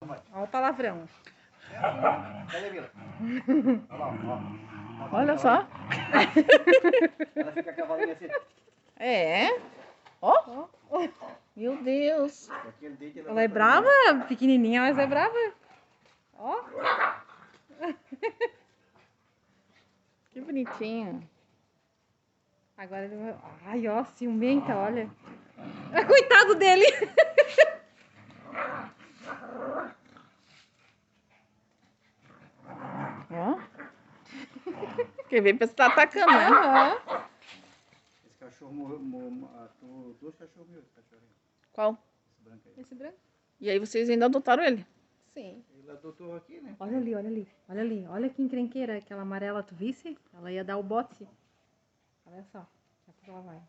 Olha o palavrão. Cadê, Mila? Olha lá, ó. Olha só. Ela fica cavalinha assim. É. Ó. Meu Deus. Aquele dente Ela é brava, pequenininha, mas é brava. Ó. Que bonitinho. Agora ele vai... Ai, ó, ciumenta, olha. Coitado dele. Ó. Quer ver, pensa que tá atacando, né? Esse cachorro morreu. Dois cachorros meus, esse cachorrinho. Qual? Esse branco aí. Esse branco. E aí vocês ainda adotaram ele? Sim. Ele adotou aqui, né? Olha ali, olha ali. Olha ali. Olha que encrenqueira. Aquela amarela, tu visse? Ela ia dar o bote. Olha só. Daqui a pouco ela vai.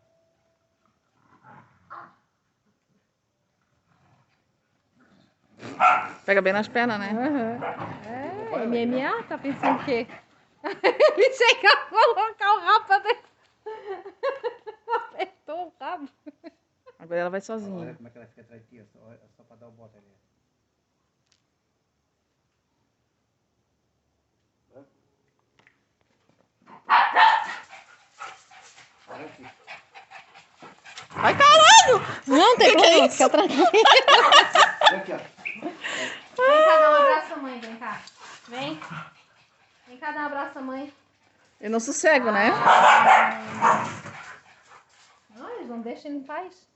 Pega bem nas pernas, né? Uhum. É, MMA, tá pensando o quê? Ele chega a colocar o rabo dentro. Apertou o rabo. Agora ela vai sozinha. Olha como é que ela fica atrás de ti, só pra dar o bote ali. Ai, caralho! Não, tem problema, fica tranquilo. Olha aqui, ó. Vem cá dar um abraço à mãe, vem cá. Vem. Vem cá dar um abraço à mãe. Eu não sossego, né? Não, eles não deixam ele em paz.